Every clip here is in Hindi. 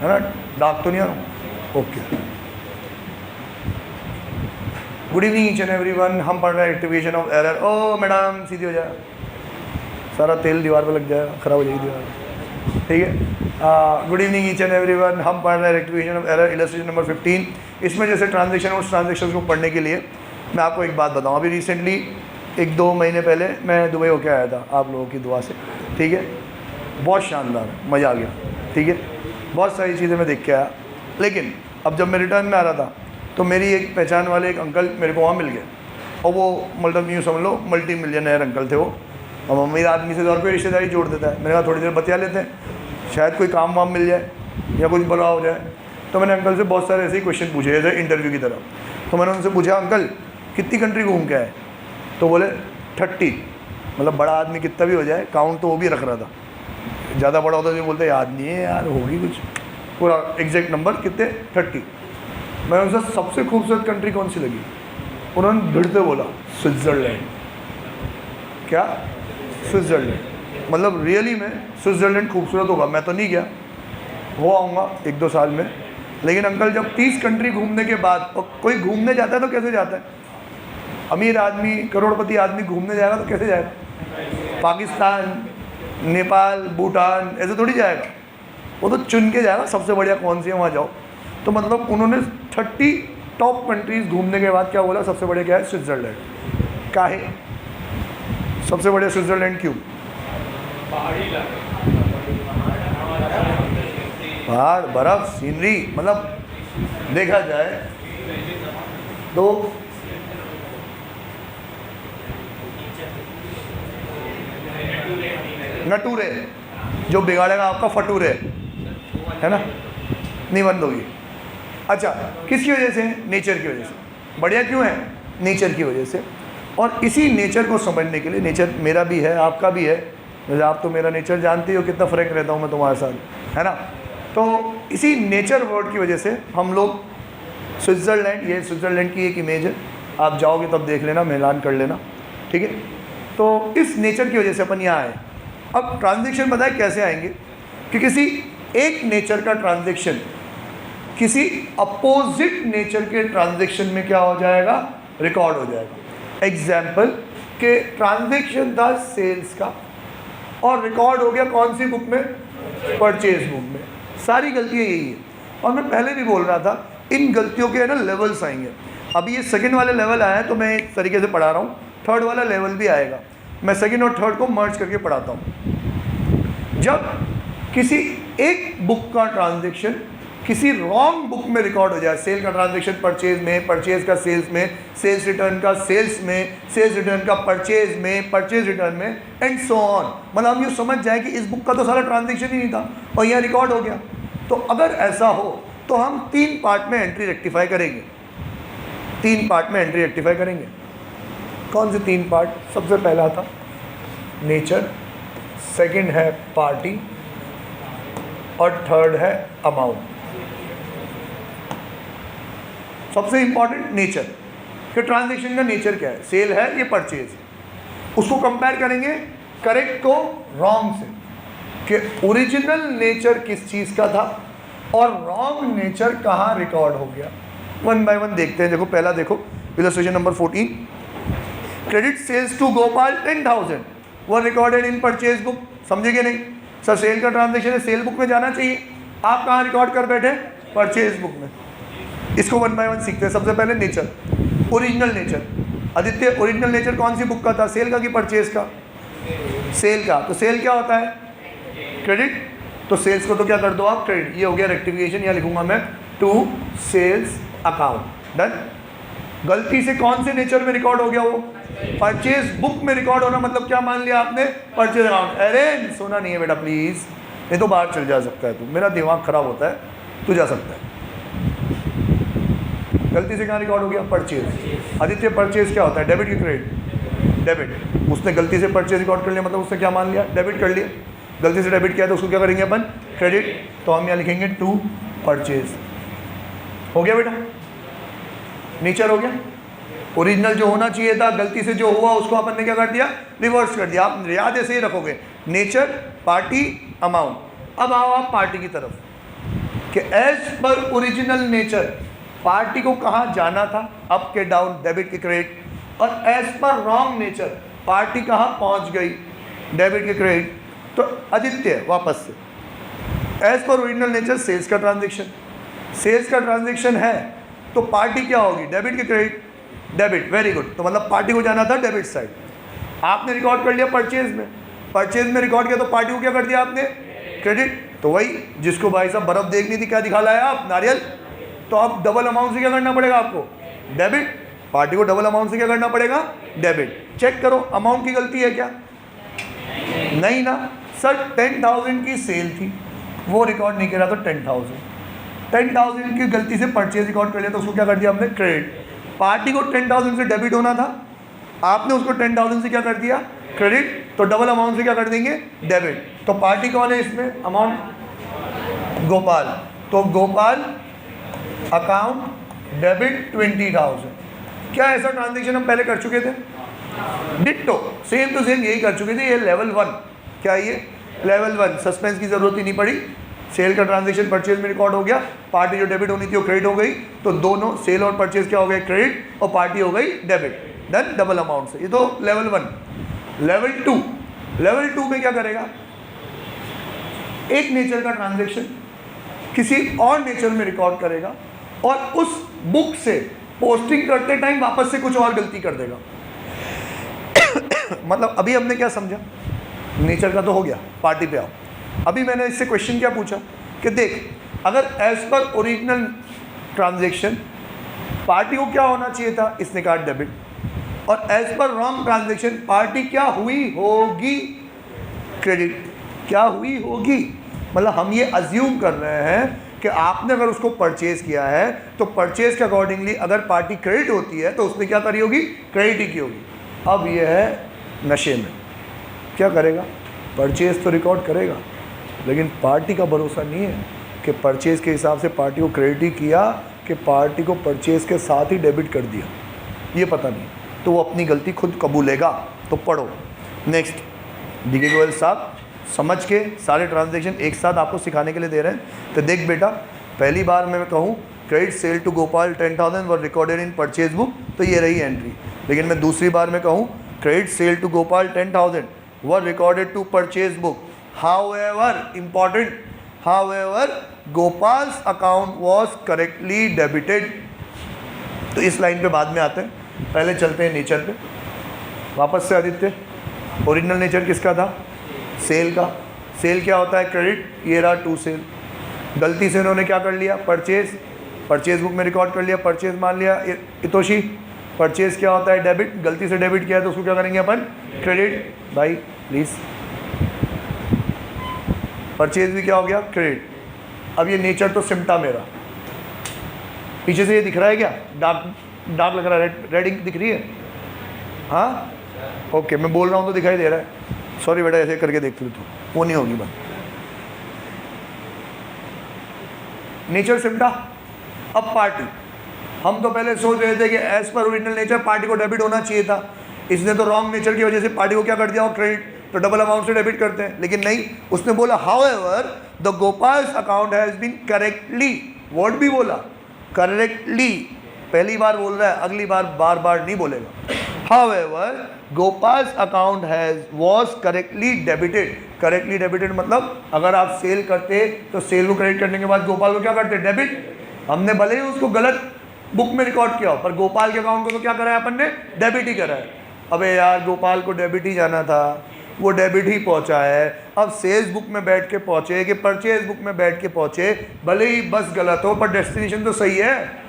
है ना, डार्क तो नहीं आ रहा? Okay, good evening each and everyone. हम पढ़ रहे हैं रेक्टिफिकेशन ऑफ एरर। ओ मैडम सीधी हो जाए, सारा तेल दीवार पे लग जाएगा, खराब हो जाएगी दीवार, ठीक है। Good evening each and everyone. हम पढ़ रहे हैं rectification of error, illustration number 15। इसमें जैसे ट्रांजेक्शन, उस ट्रांजेक्शन को पढ़ने के लिए मैं आपको एक बात बताऊँ। अभी रिसेंटली 1-2 महीने पहले मैं दुबई होके आया था आप लोगों की दुआ से, ठीक है। बहुत शानदार, मज़ा आ गया, ठीक है। बहुत सारी चीज़ें मैं देख के आया। लेकिन अब जब मैं रिटर्न में आ रहा था तो मेरी एक पहचान वाले एक अंकल मेरे को वहाँ मिल गए, और वो मतलब यूँ समझ लो मल्टी मिलियनर अंकल थे वो। अब अमीर आदमी से तो और कोई रिश्तेदारी जोड़ देता है। मैंने कहा थोड़ी देर बतिया लेते हैं, शायद कोई काम वाम मिल जाए या कुछ बड़ा हो जाए। तो मैंने अंकल से बहुत सारे ऐसे ही क्वेश्चन पूछे जैसे इंटरव्यू की तरह। तो मैंने उनसे पूछा, अंकल कितनी कंट्री घूम के आए? तो बोले 30। मतलब बड़ा आदमी कितना भी हो जाए, काउंट तो वो भी रख रहा था। ज़्यादा बड़ा होता तो बोलते याद नहीं है यार, होगी कुछ, पूरा एग्जैक्ट नंबर कितने, 30। मैं उनसे सबसे खूबसूरत कंट्री कौन सी लगी? उन्होंने भिड़ते बोला स्विट्ज़रलैंड। क्या? स्विट्ज़रलैंड। मतलब रियली में स्विट्ज़रलैंड खूबसूरत होगा, मैं तो नहीं गया, हो आऊँगा 1-2 साल में। लेकिन अंकल जब 30 कंट्री घूमने के बाद, और कोई घूमने जाता है तो कैसे जाता है? अमीर आदमी, करोड़पति आदमी घूमने जाएगा तो कैसे जाएगा? पाकिस्तान, नेपाल, भूटान ऐसे थोड़ी जाएगा, वो तो चुन के जाएगा सबसे बढ़िया कौन सी है वहाँ जाओ। तो मतलब उन्होंने 30 टॉप कंट्रीज़ घूमने के बाद क्या बोला, सबसे बढ़िया क्या है? स्विट्ज़रलैंड। काहे सबसे बढ़िया स्विट्ज़रलैंड क्यों? पहाड़, बर्फ़, सीनरी, मतलब देखा जाए तो नटूरे, जो बिगाड़ेगा आपका फटूरे, है ना, नहीं बंद होगी। अच्छा, किसकी वजह से? नेचर की वजह से। बढ़िया क्यों है? नेचर की वजह से। और इसी नेचर को समझने के लिए, नेचर मेरा भी है, आपका भी है, जैसे आप तो मेरा नेचर जानते हो कितना फ्रैंक रहता हूँ मैं तुम्हारे साथ, है ना। तो इसी नेचर वर्ड की वजह से हम लोग स्विट्ज़रलैंड, ये स्विट्ज़रलैंड की एक इमेज है, आप जाओगे तब देख लेना, मिलान कर लेना, ठीक है। तो इस नेचर की वजह से अपन यहाँ आए। अब ट्रांजेक्शन बताए कैसे आएंगे कि किसी एक नेचर का ट्रांजेक्शन किसी अपोजिट नेचर के ट्रांजेक्शन में क्या हो जाएगा? रिकॉर्ड हो जाएगा। एग्जाम्पल के ट्रांजेक्शन था सेल्स का, और रिकॉर्ड हो गया कौन सी बुक में? परचेज बुक में। सारी गलतियाँ यही है। और मैं पहले भी बोल रहा था, इन गलतियों के ना लेवल्स आएंगे। अभी ये सेकंड वाले लेवल आया है तो मैं एक तरीके से पढ़ा रहा हूँ, थर्ड वाला लेवल भी आएगा। मैं सेकंड और थर्ड को मर्ज करके पढ़ाता हूँ। जब किसी एक बुक का ट्रांजेक्शन किसी रॉन्ग बुक में रिकॉर्ड हो जाए, सेल का ट्रांजेक्शन परचेज में, परचेज का सेल्स में, सेल्स रिटर्न का सेल्स में, सेल्स रिटर्न का परचेज में, परचेज रिटर्न में, एंड सो ऑन। मतलब हम ये समझ जाए कि इस बुक का तो सारा ट्रांजेक्शन ही नहीं था और यहाँ रिकॉर्ड हो गया। तो अगर ऐसा हो तो हम 3 पार्ट में एंट्री रेक्टिफाई करेंगे। 3 पार्ट में एंट्री रेक्टिफाई करेंगे। कौन से 3 पार्ट? सबसे पहला था नेचर, सेकंड है पार्टी, और थर्ड है अमाउंट। सबसे इंपॉर्टेंट नेचर, कि ट्रांजेक्शन का नेचर क्या है, सेल है ये परचेज है। उसको कंपेयर करेंगे करेक्ट को रॉन्ग से, कि ओरिजिनल नेचर किस चीज़ का था और रॉन्ग नेचर कहाँ रिकॉर्ड हो गया। 1 बाय 1 देखते हैं। देखो पहला देखो, illustration number 14। Credit sales to Gopal 10,000 were recorded in purchase book. समझेंगे नहीं सर, सेल का ट्रांजेक्शन है, सेल बुक में जाना चाहिए, आप कहाँ रिकॉर्ड कर बैठे? परचेज बुक में। इसको 1 बाय 1 सीखते हैं। सबसे पहले nature, original nature. Aditya, original nature कौन सी बुक का था, सेल का कि परचेज का? सेल का। तो सेल क्या होता है? क्रेडिट। तो सेल्स को तो क्या कर दो आप? क्रेडिट। ये हो गया रेक्टिफिकेशन, या लिखूंगा मैं टू सेल्स अकाउंट। डन। गलती से कौन से नेचर में रिकॉर्ड हो गया वो? परचेज बुक में रिकॉर्ड होना मतलब क्या मान लिया आपने? Purchase account. अरे सोना नहीं है बेटा प्लीज, नहीं तो बाहर चल जा सकता है तू, मेरा दिमाग खराब होता है, तू जा सकता है। गलती से कहाँ रिकॉर्ड हो गया? परचेज। आदित्य परचेज क्या होता है, डेबिट की क्रेडिट? डेबिट। उसने गलती से परचेज रिकॉर्ड कर लिया, मतलब उसने क्या मान लिया? डेबिट कर लिया। गलती से डेबिट किया तो उसको क्या करेंगे अपन? क्रेडिट। तो हम यहाँ लिखेंगे टू परचेज। हो गया बेटा, नेचर हो गया। ओरिजिनल जो होना चाहिए था, गलती से जो हुआ उसको अपन ने क्या कर दिया? रिवर्स कर दिया। आप याद ऐसे ही रखोगे, नेचर, पार्टी, अमाउंट। अब आओ आप पार्टी की तरफ। कि as per original nature party को कहाँ जाना था, अप के डाउन, डेबिट के क्रेडिट, और as per wrong nature party कहाँ पहुँच गई, डेबिट के क्रेडिट। तो आदित्य वापस से as per original nature sales का ट्रांजेक्शन, सेल्स का ट्रांजेक्शन है तो पार्टी क्या होगी, डेबिट के क्रेडिट, डेबिट, वेरी गुड। तो मतलब पार्टी को जाना था डेबिट साइड, आपने रिकॉर्ड कर लिया परचेज में, परचेज में रिकॉर्ड किया तो पार्टी को क्या कर दिया आपने, क्रेडिट। तो वही जिसको भाई साहब बर्फ देखनी थी क्या दिखा लाया आप, नारियल। तो अब डबल अमाउंट से क्या करना पड़ेगा आपको, डेबिट, पार्टी को डबल अमाउंट से क्या करना पड़ेगा, डेबिट। चेक करो अमाउंट की गलती है क्या, नहीं ना सर, 10,000 की सेल थी वो रिकॉर्ड नहीं करा तो 10,000 की गलती से परचेज रिकॉर्ड कर लिया तो उसको क्या कर दिया हमने, क्रेडिट। पार्टी को 10,000 से डेबिट होना था, आपने उसको 10,000 से क्या कर दिया, क्रेडिट। तो डबल अमाउंट से क्या कर देंगे, डेबिट। तो पार्टी कौन है इसमें, अमाउंट, गोपाल। तो गोपाल अकाउंट डेबिट 20,000। क्या ऐसा ट्रांजेक्शन हम पहले कर चुके थे, डिट्टो सेम टू सेम यही कर चुके थे। ये लेवल 1, क्या ये लेवल 1, सस्पेंस की जरूरत ही नहीं पड़ी। सेल का ट्रांजेक्शन परचेज में रिकॉर्ड हो गया, पार्टी जो डेबिट होनी थी वो क्रेडिट हो गई, तो दोनों सेल और परचेज क्या हो गए, क्रेडिट, और पार्टी हो गई डेबिट, देन डबल अमाउंट से। ये तो लेवल 1। लेवल 2, लेवल 2 में क्या करेगा, एक नेचर का ट्रांजेक्शन किसी और नेचर में रिकॉर्ड करेगा और उस बुक से पोस्टिंग करते टाइम वापस से कुछ और गलती कर देगा। मतलब अभी हमने क्या समझा, नेचर का तो हो गया, पार्टी पे आओ। अभी मैंने इससे क्वेश्चन क्या पूछा कि देख, अगर as per original transaction party को क्या होना चाहिए था, इसने कहा डेबिट, और as per wrong transaction party क्या हुई होगी, क्रेडिट। क्या हुई होगी, मतलब हम ये अज्यूम कर रहे हैं कि आपने अगर उसको परचेज किया है तो परचेज के अकॉर्डिंगली अगर पार्टी क्रेडिट होती है तो उसने क्या करी होगी, क्रेडिट ही की होगी। अब ये है नशे में, क्या करेगा, परचेज तो रिकॉर्ड करेगा, लेकिन पार्टी का भरोसा नहीं है कि परचेज के हिसाब से पार्टी को क्रेडिट ही किया कि पार्टी को परचेज के साथ ही डेबिट कर दिया, ये पता नहीं। तो वो अपनी गलती खुद कबूलेगा। तो पढ़ो नेक्स्ट, डी.के. गोयल साहब समझ के सारे ट्रांजेक्शन एक साथ आपको सिखाने के लिए दे रहे हैं। तो देख बेटा, पहली बार मैं कहूँ credit sale to Gopal 10,000 were recorded in purchase book, तो ये रही एंट्री। लेकिन मैं दूसरी बार में कहूँ credit sale to Gopal 10,000 were recorded to purchase book, however important, however Gopal's account was correctly debited. तो इस लाइन पे बाद में आते हैं, पहले चलते हैं नेचर पे वापस से। आदित्य, ओरिजिनल नेचर किसका था, सेल का। सेल क्या होता है, क्रेडिट, ये रहा टू सेल। गलती से उन्होंने क्या कर लिया, परचेज, परचेज बुक में रिकॉर्ड कर लिया, परचेज मान लिया। इतोशी, परचेज क्या होता है, डेबिट, गलती से डेबिट किया है तो उसको क्या करेंगे अपन, क्रेडिट। भाई प्लीज़, परचेज भी क्या हो गया, क्रेडिट। अब ये नेचर तो सिमटा मेरा, पीछे से ये दिख रहा है क्या, डार्क डार्क लग रहा है, रेड इंक दिख रही है, हाँ ओके, मैं बोल रहा हूँ तो दिखाई दे रहा है, सॉरी बेटा, ऐसे करके देख लो तो वो नहीं होगी बात। नेचर सिमटा। अब पार्टी, हम तो पहले सोच रहे थे कि as per original nature party को डेबिट होना चाहिए था, इसने तो रॉन्ग नेचर की वजह से पार्टी को क्या कर दिया, और क्रेडिट, तो डबल अमाउंट से डेबिट करते हैं। लेकिन नहीं, उसने बोला however the Gopal's account has been correctly, word भी बोला करेक्टली, पहली बार बोल रहा है, अगली बार बार बार नहीं बोलेगा। However Gopal's account has was correctly debited. Correctly debited मतलब अगर आप सेल करते तो सेल को क्रेडिट करने के बाद गोपाल को क्या करते, डेबिट। हमने भले ही उसको गलत बुक में रिकॉर्ड किया हो, पर गोपाल के अकाउंट को तो क्या करा है अपन ने, डेबिट ही करा है। अबे यार, गोपाल को डेबिट ही जाना था, वो डेबिट ही पहुंचा है। अब सेल्स बुक में बैठ के पहुंचे कि परचेज बुक में बैठ के पहुंचे, भले ही बस गलत हो पर डेस्टिनेशन तो सही है,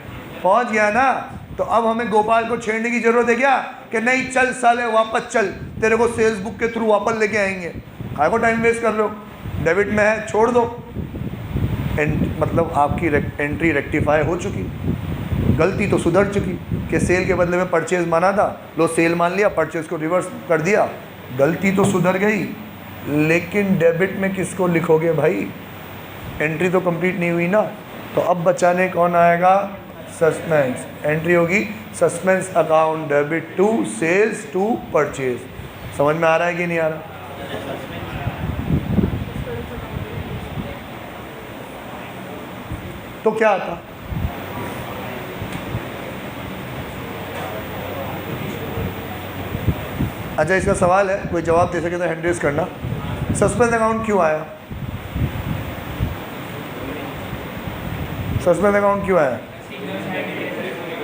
पहुंच गया ना। तो अब हमें गोपाल को छेड़ने की जरूरत है क्या, कि नहीं चल साले वापस चल, तेरे को सेल्स बुक के थ्रू वापस लेके आएंगे। काय को टाइम वेस्ट कर रहे हो, डेबिट में है, छोड़ दो। मतलब आपकी एंट्री रेक्टिफाई हो चुकी, गलती तो सुधर चुकी कि सेल के बदले में परचेज माना था, लो सेल मान लिया, परचेज को रिवर्स कर दिया, गलती तो सुधर गई। लेकिन डेबिट में किसको लिखोगे भाई, एंट्री तो कंप्लीट नहीं हुई ना। तो अब बचाने कौन आएगा, सस्पेंस। एंट्री होगी suspense account debit to sales to purchase. समझ में आ रहा है कि नहीं आ रहा? तो क्या आता? अच्छा, इसका सवाल है, कोई जवाब दे सके तो हैंड रेज करना। सस्पेंस अकाउंट क्यों आया? सस्पेंस अकाउंट क्यों आया?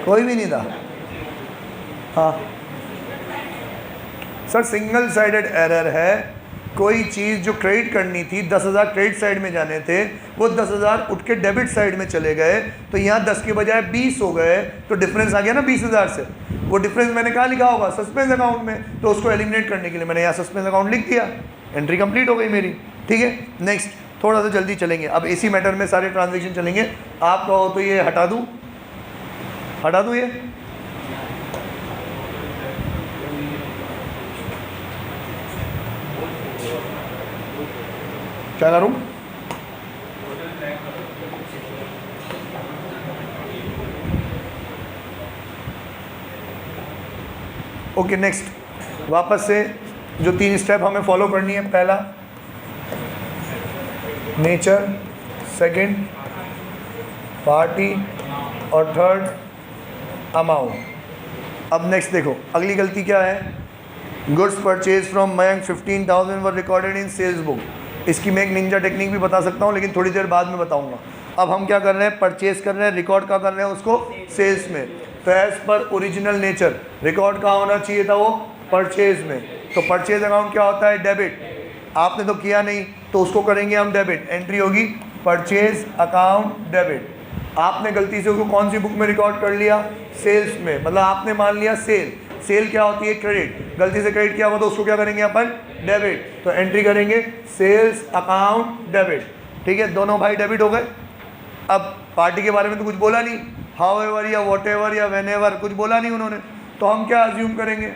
कोई भी नहीं था। हाँ सर, सिंगल साइडेड एरर है। कोई चीज़ जो क्रेडिट करनी थी, 10,000 क्रेडिट साइड में जाने थे, वो 10,000 उठ के डेबिट साइड में चले गए, तो यहाँ 10 के बजाय 20 हो गए, तो डिफरेंस आ गया ना 20,000 से। वो डिफरेंस मैंने कहाँ लिखा होगा? सस्पेंस अकाउंट में। तो उसको एलिमिनेट करने के लिए मैंने यहाँ सस्पेंस अकाउंट लिख दिया, एंट्री कंप्लीट हो गई मेरी। ठीक है, नेक्स्ट थोड़ा सा जल्दी चलेंगे। अब इसी मैटर में सारे ट्रांजेक्शन चलेंगे। आप कहो तो ये हटा दूँ, हटा दूँ, ये क्या करूँ? ओके, नेक्स्ट वापस से जो 3 स्टेप हमें फॉलो करनी है। पहला नेचर, सेकंड पार्टी और थर्ड अमाउंट। अब नेक्स्ट देखो, अगली गलती क्या है? Goods purchase from Mayank 15,000 were recorded in sales book. इसकी मैं एक निंजा टेक्निक भी बता सकता हूँ, लेकिन थोड़ी देर बाद में बताऊँगा। अब हम क्या कर रहे हैं? परचेज कर रहे हैं, रिकॉर्ड क्या कर रहे हैं उसको? सेल्स में। तो as per original nature record कहाँ होना चाहिए था? वो परचेज में। तो परचेज अकाउंट क्या होता है? डेबिट। आपने तो किया नहीं, तो उसको करेंगे हम डेबिट। एंट्री होगी परचेज अकाउंट डेबिट। आपने गलती से उसको कौन सी बुक में रिकॉर्ड कर लिया? सेल्स में। मतलब आपने मान लिया सेल। सेल क्या होती है? क्रेडिट। गलती से क्रेडिट किया हुआ, तो उसको क्या करेंगे अपन? डेबिट। तो एंट्री करेंगे सेल्स अकाउंट डेबिट। ठीक है, दोनों भाई डेबिट हो गए। अब पार्टी के बारे में तो कुछ बोला नहीं, हाउएवर या व्हाटएवर या व्हेनेवर कुछ बोला नहीं उन्होंने। तो हम क्या अज्यूम करेंगे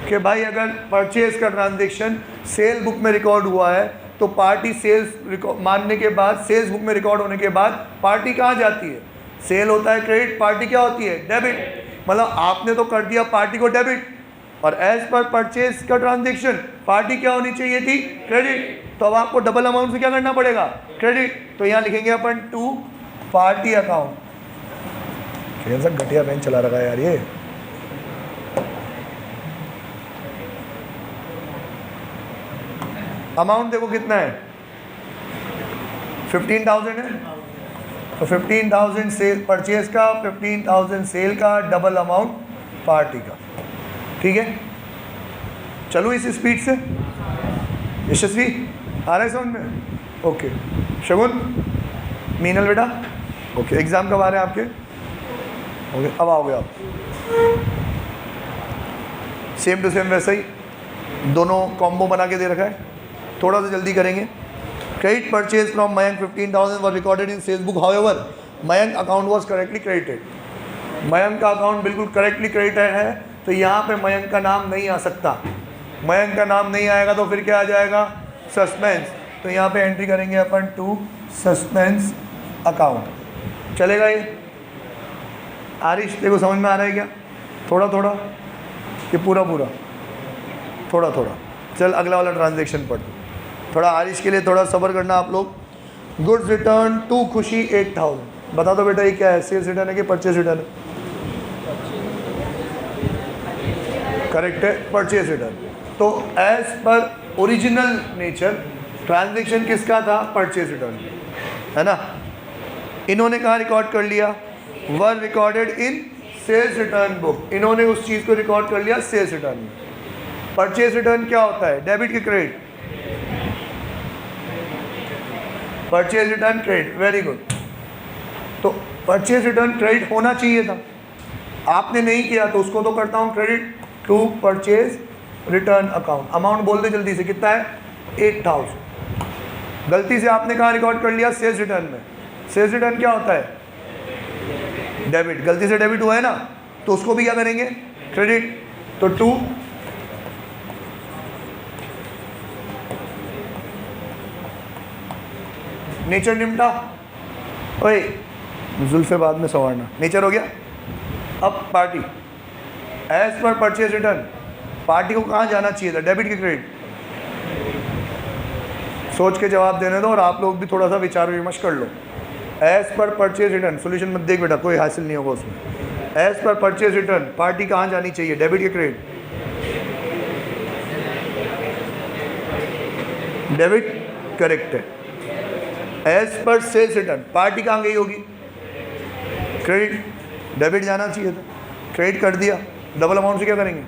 कि भाई अगर परचेज का ट्रांजेक्शन सेल बुक में रिकॉर्ड हुआ है, तो पार्टी सेल्स मानने के बाद, सेल्स बुक में रिकॉर्ड होने के बाद पार्टी कहाँ जाती है? सेल होता है क्रेडिट, पार्टी क्या होती है? डेबिट। मतलब आपने तो कर दिया पार्टी को डेबिट, और एज पर परचेज का ट्रांजेक्शन पार्टी क्या होनी चाहिए थी? क्रेडिट। तो अब आपको डबल अमाउंट से क्या करना पड़ेगा? क्रेडिट। तो यहाँ लिखेंगे अपन टू पार्टी अकाउंट। कैसा घटिया पेन चला रखा है यार ये। अमाउंट देखो कितना है? 15,000 है, तो 15,000 सेल परचेज का, 15,000 सेल का, डबल अमाउंट पार्टी का। ठीक है, चलो इस स्पीड से। यशस्वी आ रहा है समझ में? ओके, शगुन, मीनल बेटा, ओके। एग्ज़ाम कब आ रहे हैं आपके? ओके, अब आओगे आप। सेम टू सेम वैसा ही दोनों कॉम्बो बना के दे रखा है। थोड़ा सा जल्दी करेंगे। Credit purchase from Mayank 15,000 were recorded in sales book, however Mayank account was correctly credited. Mayank का अकाउंट बिल्कुल करेक्टली क्रेडिटेड है, तो यहाँ पे मयंक का नाम नहीं आ सकता। मयंक का नाम नहीं आएगा तो फिर क्या आ जाएगा? सस्पेंस। तो यहाँ पे एंट्री करेंगे अपन टू सस्पेंस अकाउंट। चलेगा ये? आरिश देखो समझ में आ रहा है क्या? थोड़ा थोड़ा कि पूरा पूरा? थोड़ा थोड़ा। चल अगला वाला ट्रांजेक्शन पढ़। थोड़ा आरिश के लिए थोड़ा सब्र करना आप लोग। Goods return to Khushi 8,000। बता दो बेटा ये क्या है? सेल्स रिटर्न है कि परचेज रिटर्न है? करेक्ट है, परचेज रिटर्न। तो as per original nature transaction किसका था? परचेज रिटर्न, है ना? इन्होंने कहाँ रिकॉर्ड कर लिया? Were recorded in sales return book. इन्होंने उस चीज़ को रिकॉर्ड कर लिया सेल्स रिटर्न में। परचेज रिटर्न क्या होता है? डेबिट की credit? Purchase return credit, very good. तो परचेज रिटर्न क्रेडिट होना चाहिए था, आपने नहीं किया, तो उसको तो करता हूँ credit to purchase return account. Amount बोल दे जल्दी से, कितना है? 8,000। गलती से आपने कहाँ रिकॉर्ड कर लिया? सेल्स रिटर्न में। सेल्स रिटर्न क्या होता है? डेबिट। गलती से डेबिट हुआ है ना, तो उसको भी क्या करेंगे? क्रेडिट। तो टू नेचर निमटा। ओए जुल्फे बाद में संवारना। नेचर हो गया। अब party, as per purchase return party को कहाँ जाना चाहिए था? डेबिट की क्रेडिट? सोच के जवाब देने दो, और आप लोग भी थोड़ा सा विचार विमर्श कर लो। As per purchase return, solution मत देख बेटा, कोई हासिल नहीं होगा उसमें। As per purchase return party कहाँ जानी चाहिए, डेबिट या क्रेडिट? डेबिट, करेक्ट है। As per sales return party कहाँ गई होगी, क्रेडिट। डेबिट जाना चाहिए था, क्रेडिट कर दिया, डबल अमाउंट से क्या करेंगे,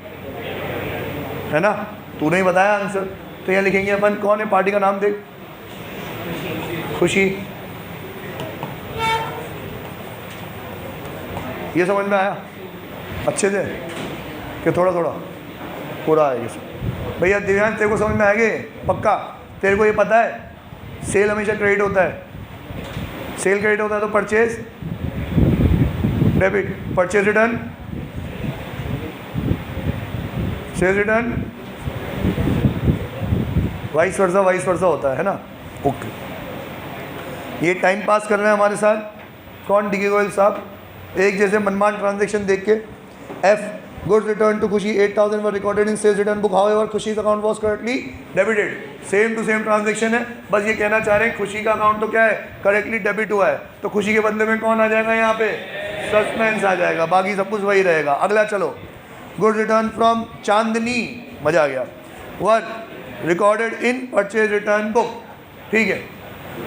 है ना? तूने ही बताया आंसर, तो यहाँ लिखेंगे अपन, कौन है पार्टी का नाम देख, खुशी। ये समझ में आया अच्छे से कि थोड़ा थोड़ा पूरा है ये सब? भैया दिव्यांश तेरे को समझ में आएगा पक्का? तेरे को ये पता है सेल हमेशा क्रेडिट होता है, सेल क्रेडिट होता है तो purchase debit, purchase return cell return, vice versa होता है ना? ओके, ये टाइम पास कर रहे हैं हमारे साथ कौन, डीके गोयल साहब। एक जैसे मनमान ट्रांजैक्शन देख के, F goods return to Khushi 8,000 were recorded in sales return book, however Khushi's account was correctly debited. Same to same transaction है, बस ये कहना चाह रहे हैं खुशी का अकाउंट तो क्या है, करेक्टली डेबिट हुआ है, तो खुशी के बदले में कौन आ जाएगा यहाँ पे, सस्पेंस आ जाएगा, बाकी सब कुछ वही रहेगा। अगला चलो, गुड्स रिटर्न फ्रॉम चांदनी, मजा आ गया, वर recorded in purchase return book, ठीक है।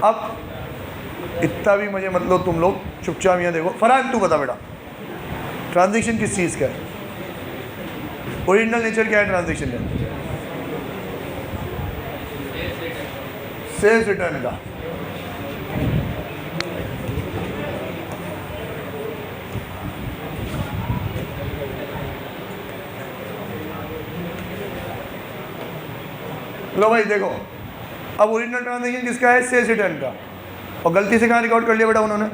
अब इतना भी मजे मत लो तुम लोग, चुपचाप यहाँ देखो। फरहान तू बता बेटा, ट्रांजैक्शन किस चीज़ का है, ओरिजिनल नेचर क्या है ट्रांजैक्शन का, सेल्स रिटर्न का। लो भाई देखो, अब ओरिजिनल ट्रांजैक्शन किसका है, सेल्स रिटर्न का, और गलती से कहाँ रिकॉर्ड कर लिया बेटा उन्होंने,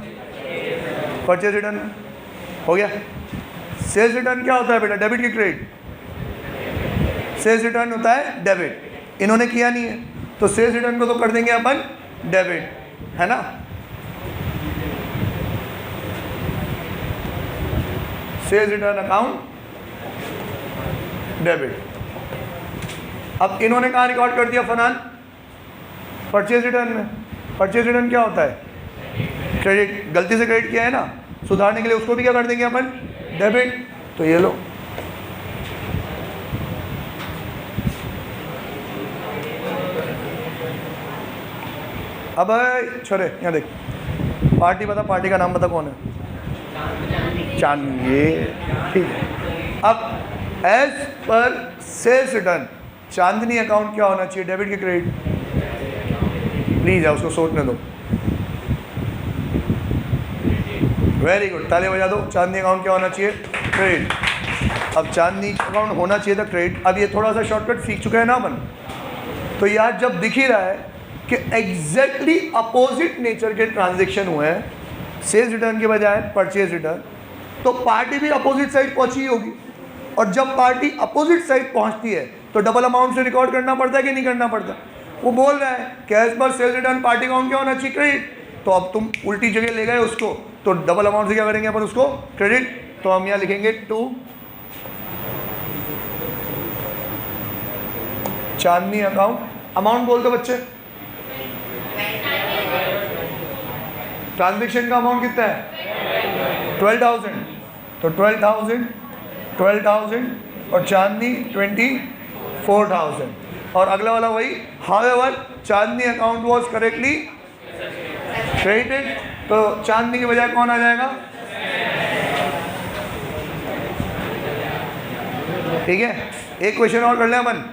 परचेज रिटर्न हो गया। सेल्स रिटर्न क्या होता है बेटा, डेबिट की क्रेडिट, सेल्स रिटर्न होता है डेबिट, इन्होंने किया नहीं है तो सेल्स रिटर्न को तो कर देंगे अपन डेबिट, है ना? Sales return account debit. अब इन्होंने कहाँ रिकॉर्ड कर दिया फरहान, परचेज रिटर्न में। परचेज रिटर्न क्या होता है, क्रेडिट, गलती से क्रेडिट किया है ना, सुधारने के लिए उसको भी क्या कर देंगे अपन, डेबिट। तो ये लो, अब छोरे यहाँ देख, पार्टी बता, पार्टी का नाम बता कौन है, चांदनी, ये ठीक है। अब एज पर सेल्स रिटर्न चांदनी अकाउंट क्या होना चाहिए, डेबिट की क्रेडिट, प्लीज है उसको सोचने दो। वेरी गुड, ताली बजा दो। चांदनी अकाउंट क्या होना चाहिए, क्रेडिट। अब चांदनी अकाउंट होना चाहिए था क्रेडिट। अब ये थोड़ा सा शॉर्टकट सीख चुके हैं ना अपन, तो यार जब दिख ही रहा है कि एग्जैक्टली अपोजिट नेचर के ट्रांजैक्शन हुए हैं, सेल्स रिटर्न के बजाय परचेज रिटर्न, तो पार्टी भी अपोजिट साइड पहुंची होगी। और जब पार्टी अपोजिट साइड पहुंचती है तो डबल अमाउंट से रिकॉर्ड करना पड़ता है कि नहीं करना पड़ता? वो बोल रहा है कैश पर सेल्स रिटर्न पार्टी अकाउंट क्या होना चाहिए, क्रेडिट। तो अब तुम उल्टी जगह ले गए उसको, तो डबल अमाउंट से क्या करेंगे अपन उसको, क्रेडिट। तो हम यहाँ लिखेंगे टू चांदनी अकाउंट, अमाउंट बोल दो बच्चे, ट्रांजैक्शन का अमाउंट कितना है 12,000, तो 12,000 और चांदनी 24,000। और अगला वाला वही, however Chandni account was correctly credited, तो चांदनी के बजाय कौन आ जाएगा, ठीक है। एक क्वेश्चन और कर ले अपन,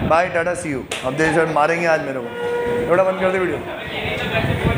बाय टाटा सी यू। अब देख सर मारेंगे आज मेरे को, थोड़ा बंद कर दे वीडियो।